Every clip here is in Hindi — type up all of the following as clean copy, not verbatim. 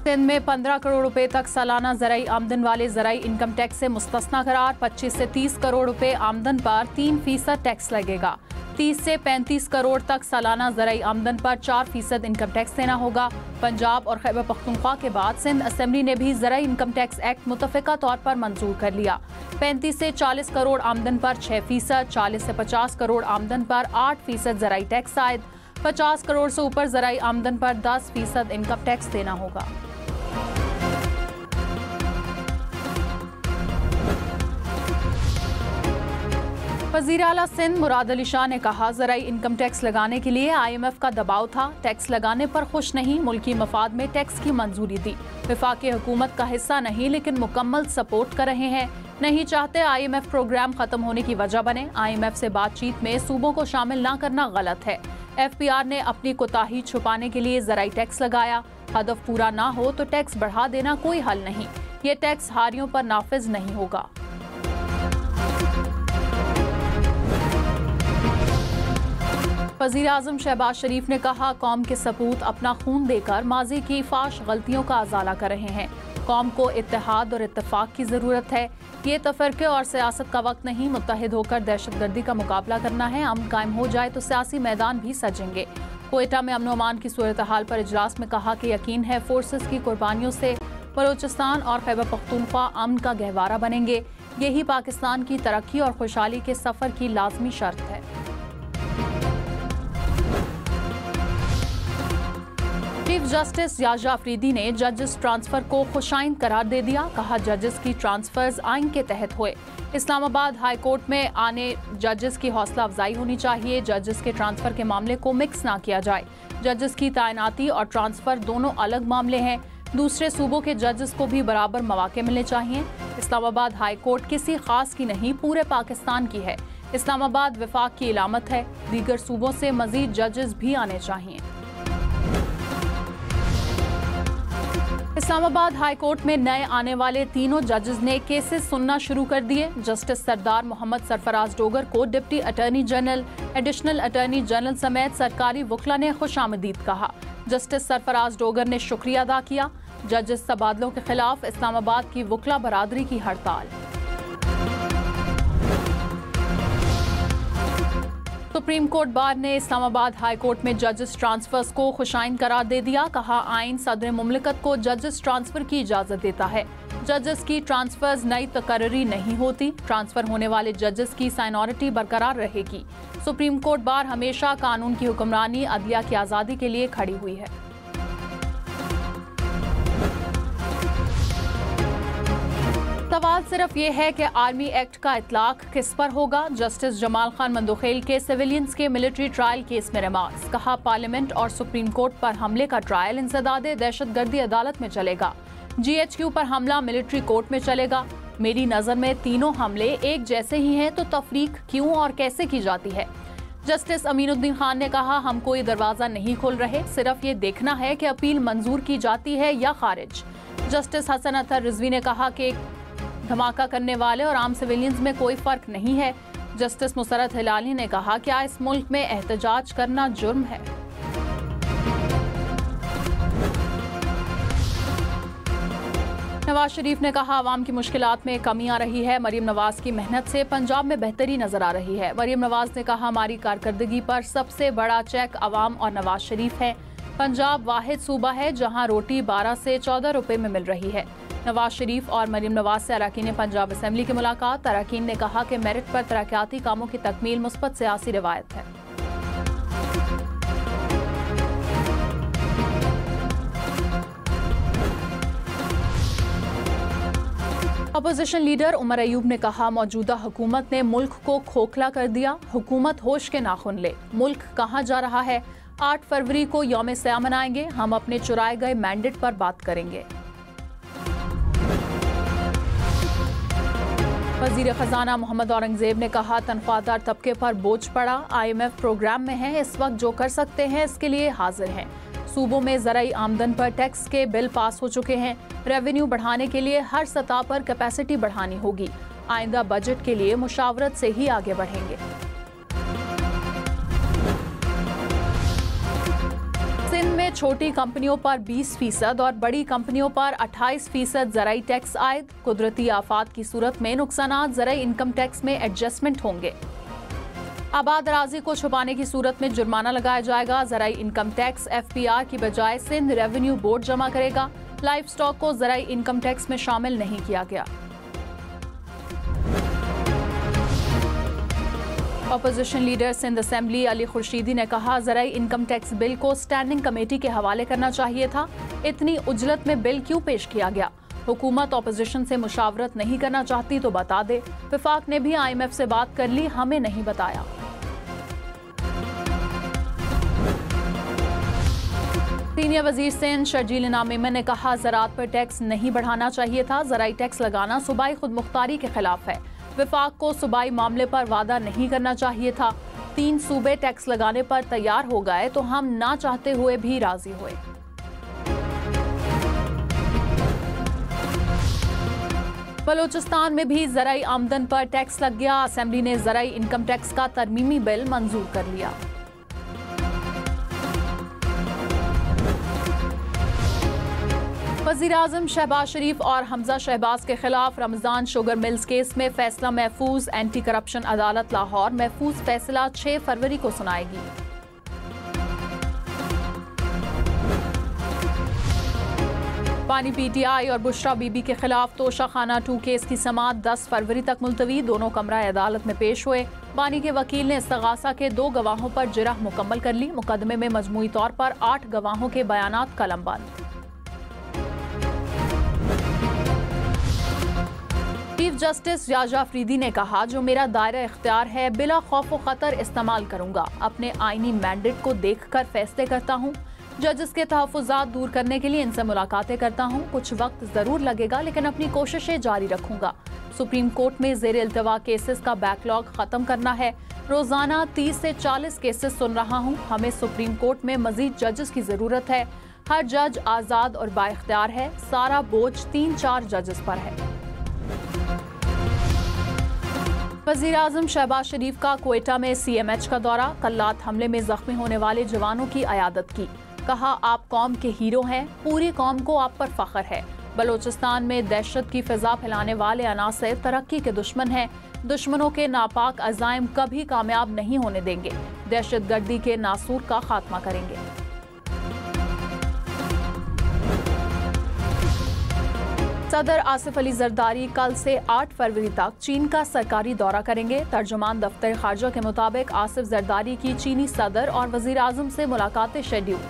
सिंध में 15 करोड़ रुपए तक सालाना ज़राई आमदन वाले ज़राई इनकम टैक्स से मुस्तस्ना करार। 25 से 30 करोड़ रुपए आमदन पर 3% टैक्स लगेगा। 30 से 35 करोड़ तक सालाना ज़राई आमदन पर 4% इनकम टैक्स देना होगा। पंजाब और खैबर पख्तूनख्वा के बाद सिंध असेंबली ने भी ज़राई इनकम टैक्स एक्ट मुतफ़िका तौर पर मंजूर कर लिया। 35 से 40 करोड़ आमदन पर 6%, 40 से 50 करोड़ आमदन पर 8% ज़राई टैक्स आयद, 50 करोड़ से ऊपर ज़राई आमदन पर 10% इनकम टैक्स देना होगा। वज़ीर आला सिंध मुराद अली शाह ने कहा, ज़राई इनकम टैक्स लगाने के लिए IMF का दबाव था। टैक्स लगाने पर खुश नहीं, मुल्की मफाद में टैक्स की मंजूरी दी। वफाकी हुकूमत का हिस्सा नहीं लेकिन मुकम्मल सपोर्ट कर रहे हैं। नहीं चाहते IMF प्रोग्राम खत्म होने की वजह बने। IMF से बातचीत में सूबों को शामिल न करना गलत है। FPR ने अपनी कोताही छुपाने के लिए ज़राई टैक्स लगाया। हदफ पूरा ना हो तो टैक्स बढ़ा देना कोई हल नहीं। ये टैक्स हारियों पर नाफिज नहीं होगा। वज़ीर आज़म शहबाज शरीफ ने कहा, कौम के सपूत अपना खून देकर माजी की फाश गलतियों का अजाला कर रहे हैं। कौम को इत्तेहाद और इत्तेफाक की ज़रूरत है। ये तफरके और सियासत का वक्त नहीं, मुत्तहिद होकर दहशतगर्दी का मुकाबला करना है। अमन कायम हो जाए तो सियासी मैदान भी सजेंगे। कोयटा में अमन अमान की सूरत हाल पर इजलास में कहा कि यकीन है फोर्सेस की कुर्बानियों से बलोचिस्तान और खैबर पख्तूनख्वा अमन का गहवारा बनेंगे। यही पाकिस्तान की तरक्की और खुशहाली के सफ़र की लाजमी शर्त है। चीफ जस्टिस याजा अफरीदी ने जजेस ट्रांसफर को खुशाइन करार दे दिया। कहा, जजेस की ट्रांसफर्स आइन के तहत हुए। इस्लामाबाद हाई कोर्ट में आने जजेस की हौसला अफजाई होनी चाहिए। जजेस के ट्रांसफर के मामले को मिक्स ना किया जाए। जजेस की तैनाती और ट्रांसफर दोनों अलग मामले हैं। दूसरे सूबों के जजेस को भी बराबर मौके मिलने चाहिए। इस्लामाबाद हाई कोर्ट किसी खास की नहीं, पूरे पाकिस्तान की है। इस्लामाबाद विफाक की इलामत है। दीगर सूबों से मजीद जजेस भी आने चाहिए। इस्लामाबाद हाई कोर्ट में नए आने वाले तीनों जजेस ने केसेस सुनना शुरू कर दिए। जस्टिस सरदार मोहम्मद सरफराज डोगर को deputy attorney general, additional attorney general समेत सरकारी वकला ने खुशामदीद कहा। जस्टिस सरफराज डोगर ने शुक्रिया अदा किया। जजेस तबादलों के खिलाफ इस्लामाबाद की वकला बरादरी की हड़ताल। सुप्रीम कोर्ट बार ने इस्लामाबाद हाई कोर्ट में जजेस ट्रांसफर्स को खुशाइन करार दे दिया। कहा, आइन सदर मुमलिकत को जजेस ट्रांसफर की इजाजत देता है। जजेस की ट्रांसफर्स नई तकर्री नहीं होती। ट्रांसफर होने वाले जजेस की साइनॉरिटी बरकरार रहेगी। सुप्रीम कोर्ट बार हमेशा कानून की हुक्मरानी, अदलिया की आज़ादी के लिए खड़ी हुई है। सवाल सिर्फ ये है कि आर्मी एक्ट का इतलाक किस पर होगा। जस्टिस जमाल खान मंदोखेल के सिविलियंस के मिलिट्री ट्रायल केस में रिमार्क्स। कहा, पार्लियामेंट और सुप्रीम कोर्ट पर हमले का ट्रायल इंसदादे दहशतगर्दी अदालत में चलेगा। GHQ पर हमला मिलिट्री कोर्ट में चलेगा। मेरी नज़र में तीनों हमले एक जैसे ही हैं, तो तफरीक क्यों और कैसे की जाती है। जस्टिस अमीनुद्दीन खान ने कहा, हम कोई दरवाज़ा नहीं खोल रहे, सिर्फ ये देखना है कि अपील मंजूर की जाती है या खारिज। जस्टिस हसन अतर रिजवी ने कहा कि धमाका करने वाले और आम सिविलियंस में कोई फर्क नहीं है। जस्टिस मुसरत हिलाली ने कहा, क्या इस मुल्क में एहतजाज करना जुर्म है। नवाज शरीफ ने कहा, आवाम की मुश्किलात में कमी आ रही है। मरीम नवाज की मेहनत से पंजाब में बेहतरी नजर आ रही है। मरीम नवाज ने कहा, हमारी कारकर्दगी पर सबसे बड़ा चेक अवाम और नवाज शरीफ है। पंजाब वाहिद सूबा है जहां रोटी 12 से 14 रुपए में मिल रही है। नवाज शरीफ और मरीम नवाज से अरकान पंजाब असेंबली की मुलाकात। अरकान ने कहा कि मेरिट पर तरक्याती कामों की तकमील मुस्बत सियासी रिवायत है। अपोजिशन लीडर उमर अयूब ने कहा, मौजूदा हुकूमत ने मुल्क को खोखला कर दिया। हुकूमत होश के नाखुन ले। मुल्क कहाँ जा रहा है। 8 फरवरी को यौम सया मनाएंगे। हम अपने चुराए गए मैंडेट पर बात करेंगे। वजीर खजाना मोहम्मद औरंगजेब ने कहा, तनख्वाहदार तबके पर बोझ पड़ा। IMF प्रोग्राम में है, इस वक्त जो कर सकते हैं इसके लिए हाजिर हैं। सूबों में ज़राई आमदन पर टैक्स के बिल पास हो चुके हैं। रेवेन्यू बढ़ाने के लिए हर सतह पर कैपेसिटी बढ़ानी होगी। आइंदा बजट के लिए मुशावरत से ही आगे बढ़ेंगे। सिंध में छोटी कंपनियों पर 20% और बड़ी कंपनियों पर 28% ज़राई टैक्स आयद। कुदरती आफात की सूरत में नुकसानात ज़राई इनकम टैक्स में एडजस्टमेंट होंगे। आबाद अराजी को छुपाने की सूरत में जुर्माना लगाया जाएगा। ज़राई इनकम टैक्स FPR की बजाय सिंध रेवेन्यू बोर्ड जमा करेगा। लाइफ स्टॉक को ज़राई इनकम टैक्स में शामिल नहीं किया गया। Opposition leader Sindh assembly Ali Khurshidi ने कहा, ज़राई इनकम टैक्स बिल को स्टैंडिंग कमेटी के हवाले करना चाहिए था। इतनी उजलत में बिल क्यों पेश किया गया? हुकूमत अपोजिशन से मुशावरत नहीं करना चाहती तो बता दे। विफाक ने भी IMF से बात कर ली, हमें नहीं बताया। सीनियर वजीर सिंध शर्जील इनाम मेमन ने कहा, ज़राअत पर टैक्स नहीं बढ़ाना चाहिए था। ज़राई टैक्स लगाना सूबाई खुद मुख्तारी के खिलाफ है। विफाक को सूबाई मामले पर वादा नहीं करना चाहिए था। 3 सूबे टैक्स लगाने पर तैयार हो गए तो हम ना चाहते हुए भी राजी हुए। बलोचिस्तान में भी ज़राई आमदन पर टैक्स लग गया। असेंबली ने ज़राई इनकम टैक्स का तरमीमी बिल मंजूर कर लिया। वज़ीर-ए-आज़म शहबाज शरीफ और हमजा शहबाज के खिलाफ रमजान शुगर मिल्स केस में फैसला महफूज। एंटी करप्शन अदालत लाहौर महफूज फैसला 6 फरवरी को सुनाएगी। पानी PTI और बुशरा बीबी के खिलाफ तोशाखाना 2 केस की समाअत 10 फरवरी तक मुलतवी। दोनों कमरा अदालत में पेश हुए। बानी के वकील ने इस्तगासा के 2 गवाहों पर जिरह मुकम्मल कर ली। मुकदमे में मजमूई तौर पर 8 गवाहों के बयानात कलमबंद। चीफ जस्टिस याजा अफरीदी ने कहा, जो मेरा दायरा इख्तियार है बिला खौफ व खतर इस्तेमाल करूंगा। अपने आईनी मैंडेट को देखकर फैसले करता हूँ। जजेस के तहफ़्फ़ुज़ात दूर करने के लिए इनसे मुलाकातें करता हूँ। कुछ वक्त जरूर लगेगा लेकिन अपनी कोशिशें जारी रखूंगा। सुप्रीम कोर्ट में ज़ेर इल्तवा केसेस का बैकलॉग खत्म करना है। रोजाना 30 से 40 केसेस सुन रहा हूँ। हमें सुप्रीम कोर्ट में मजीद जजेस की जरूरत है। हर जज आज़ाद और बाइख्तियार है। सारा बोझ 3-4 जजेस पर है। वज़ीर-ए-आज़म शहबाज शरीफ का क्वेटा में CMH का दौरा। कल्लात हमले में जख्मी होने वाले जवानों की अयादत की। कहा, आप कौम के हीरो हैं। पूरी कौम को आप पर फख्र है। बलोचिस्तान में दहशत की फिजा फैलाने वाले अनासर तरक्की के दुश्मन हैं। दुश्मनों के नापाक अज़ाइम कभी कामयाब नहीं होने देंगे। दहशतगर्दी के नासूर का खात्मा करेंगे। सदर आसिफ अली जरदारी कल से 8 फरवरी तक चीन का सरकारी दौरा करेंगे। तर्जुमान दफ्तर खारजा के मुताबिक आसिफ जरदारी की चीनी सदर और वजीर आजम से मुलाकातें शेड्यूल।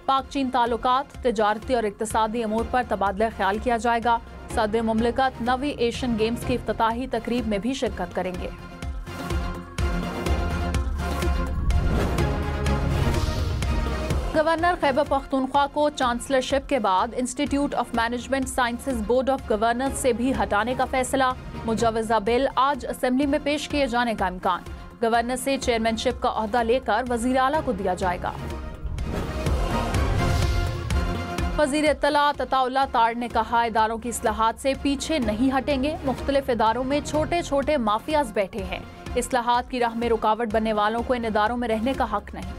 पाक चीन ताल्लुकात, तिजारती और इक्तिसादी अमूर पर तबादला ख्याल किया जाएगा। सदर मुमलिकत 9वीं एशियन गेम्स की इफ्तिताही तकरीब में भी शिरकत करेंगे। गवर्नर खैबर पख्तूनख्वा को चांसलरशिप के बाद institute of management sciences board of governors से भी हटाने का फैसला। मुजवजा बिल आज असेंबली में पेश किए जाने का इम्कान। गवर्नर से चेयरमैनशिप का ओहदा लेकर वजीर आला को दिया जाएगा। वजीर इत्तलात अताउल्लाह तार ने कहा, इदारों की इस्लाहात से पीछे नहीं हटेंगे। मुख्तलिफ इदारों में छोटे छोटे माफियाज बैठे हैं। इस्लाहात की राह में रुकावट बनने वालों को इन इदारों में रहने का हक नहीं।